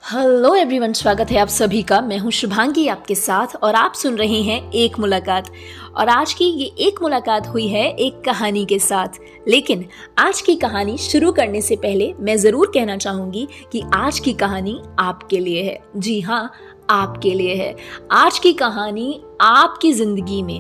Hello everyone, स्वागत है आप सभी का। मैं हूं शुभांगी आपके साथ और आप सुन रहे हैं एक मुलाकात। और आज की ये एक मुलाकात हुई है एक कहानी के साथ। लेकिन आज की कहानी शुरू करने से पहले मैं ज़रूर कहना चाहूँगी कि आज की कहानी आपके लिए है। जी हाँ, आपके लिए है। आज की कहानी आपकी ज़िंदगी में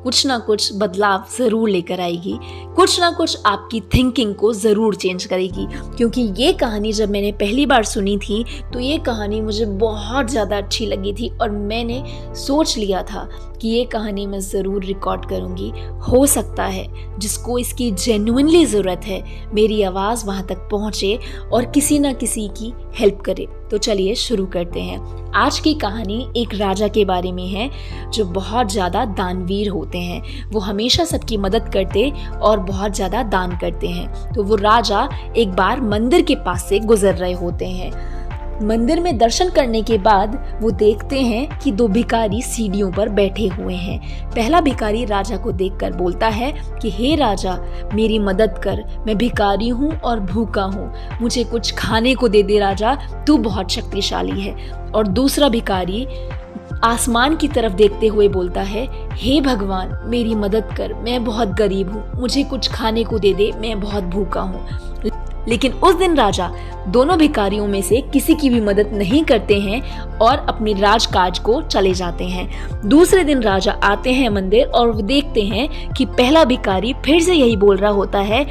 कुछ ना कुछ बदलाव ज़रूर लेकर आएगी, कुछ ना कुछ आपकी थिंकिंग को ज़रूर चेंज करेगी। क्योंकि ये कहानी जब मैंने पहली बार सुनी थी तो ये कहानी मुझे बहुत ज़्यादा अच्छी लगी थी और मैंने सोच लिया था कि ये कहानी मैं ज़रूर रिकॉर्ड करूँगी। हो सकता है जिसको इसकी जेन्युइनली ज़रूरत है मेरी आवाज़ वहाँ तक पहुँचे और किसी न किसी की हेल्प करे। तो चलिए शुरू करते हैं। आज की कहानी एक राजा के बारे में है जो बहुत ज़्यादा दानवीर होते हैं। वो हमेशा सबकी मदद करते और बहुत ज़्यादा दान करते हैं। तो वो राजा एक बार मंदिर के पास से गुजर रहे होते हैं। मंदिर में दर्शन करने के बाद वो देखते हैं कि दो भिखारी सीढ़ियों पर बैठे हुए हैं। पहला भिखारी राजा को देखकर बोलता है कि हे राजा, मेरी मदद कर, मैं भिखारी हूँ और भूखा हूँ, मुझे कुछ खाने को दे दे राजा, तू बहुत शक्तिशाली है। और दूसरा भिखारी आसमान की तरफ देखते हुए बोलता है, हे भगवान, मेरी मदद कर, मैं बहुत गरीब हूँ, मुझे कुछ खाने को दे दे, मैं बहुत भूखा हूँ। लेकिन उस दिन राजा दोनों भिखारियों में से किसी की भी मदद नहीं करते हैं और अपनी राजकाज को चले जाते हैं। दूसरे दिन राजा आते हैं मंदिर और वो देखते हैं कि पहला भिखारी फिर से यही बोल रहा होता है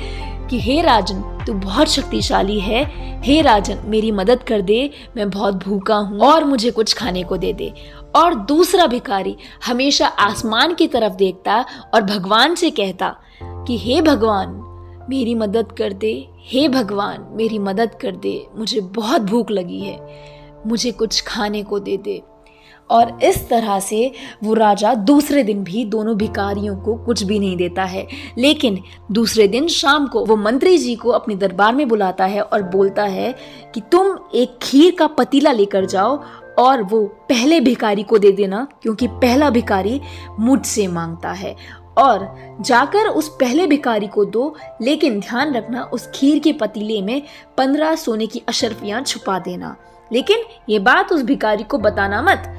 कि हे राजन, तू बहुत शक्तिशाली है, हे राजन, मेरी मदद कर दे, मैं बहुत भूखा हूँ और मुझे कुछ खाने को दे दे। और दूसरा भिखारी हमेशा आसमान की तरफ देखता और भगवान से कहता कि हे भगवान, मेरी मदद कर दे, हे भगवान, मेरी मदद कर दे, मुझे बहुत भूख लगी है, मुझे कुछ खाने को दे दे। और इस तरह से वो राजा दूसरे दिन भी दोनों भिखारियों को कुछ भी नहीं देता है। लेकिन दूसरे दिन शाम को वो मंत्री जी को अपने दरबार में बुलाता है और बोलता है कि तुम एक खीर का पतीला लेकर जाओ और वो पहले भिखारी को दे देना, क्योंकि पहला भिखारी मुझसे मांगता है। और जाकर उस पहले भिखारी को दो, लेकिन ध्यान रखना उस खीर के पतीले में 15 सोने की अशर्फियां छुपा देना, लेकिन ये बात उस भिखारी को बताना मत।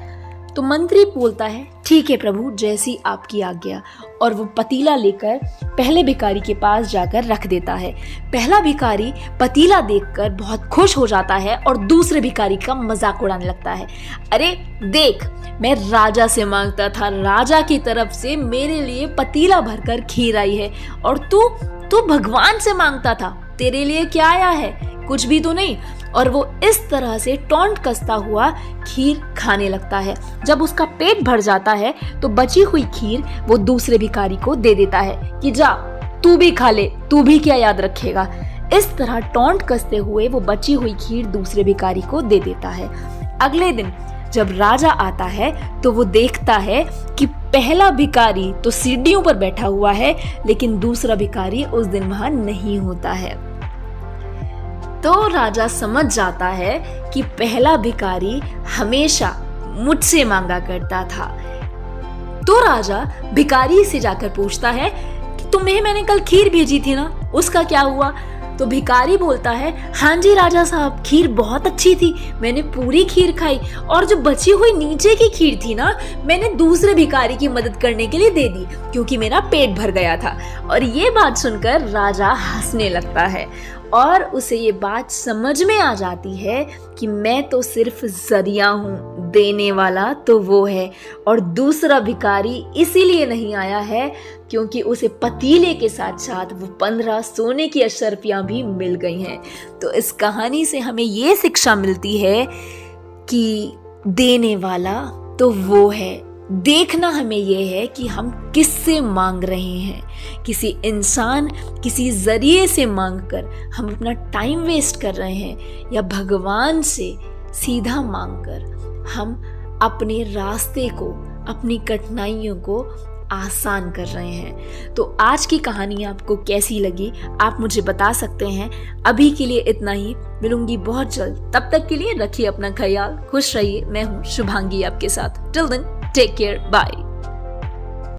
तो मंत्री बोलता है, ठीक है प्रभु, जैसी आपकी आज्ञा। और वो पतीला लेकर पहले भिखारी के पास जाकर रख देता है। पहला भिखारी पतीला देखकर बहुत खुश हो जाता है और दूसरे भिखारी का मजाक उड़ाने लगता है। अरे देख, मैं राजा से मांगता था, राजा की तरफ से मेरे लिए पतीला भरकर खीर आई है, और तू भगवान से मांगता था, तेरे लिए क्या आया है? कुछ भी तो नहीं। और वो इस तरह से टोंट कसता हुआ खीर खाने लगता है। जब उसका पेट भर जाता है तो बची हुई खीर वो दूसरे भिखारी को दे देता है कि जा, तू भी खा ले, तू भी क्या याद रखेगा। इस तरह टोंट कसते हुए वो बची हुई खीर दूसरे भिखारी को दे देता है। अगले दिन जब राजा आता है तो वो देखता है कि पहला भिखारी तो सीढ़ियों पर बैठा हुआ है, लेकिन दूसरा भिखारी उस दिन वहां नहीं होता है। तो राजा समझ जाता है कि पहला भिखारी हमेशा मुझसे मांगा करता था। तो राजा भिखारी से जाकर पूछता है कि तुम्हें मैंने कल खीर भेजी थी ना, उसका क्या हुआ? तो भिखारी बोलता है, हाँ जी राजा साहब, खीर बहुत अच्छी थी, मैंने पूरी खीर खाई, और जो बची हुई नीचे की खीर थी ना, मैंने दूसरे भिखारी की मदद करने के लिए दे दी, क्योंकि मेरा पेट भर गया था। और ये बात सुनकर राजा हंसने लगता है और उसे ये बात समझ में आ जाती है कि मैं तो सिर्फ जरिया हूँ, देने वाला तो वो है। और दूसरा भिखारी इसीलिए नहीं आया है क्योंकि उसे पतीले के साथ साथ वो 15 सोने की अशर्फियां भी मिल गई हैं। तो इस कहानी से हमें ये शिक्षा मिलती है कि देने वाला तो वो है। देखना हमें यह है कि हम किससे मांग रहे हैं। किसी इंसान, किसी जरिए से मांगकर हम अपना टाइम वेस्ट कर रहे हैं, या भगवान से सीधा मांगकर हम अपने रास्ते को, अपनी कठिनाइयों को आसान कर रहे हैं। तो आज की कहानी आपको कैसी लगी आप मुझे बता सकते हैं। अभी के लिए इतना ही, मिलूंगी बहुत जल्द। तब तक के लिए रखिए अपना ख्याल, खुश रहिए। मैं हूँ शुभांगी आपके साथ। Till then, take care, bye.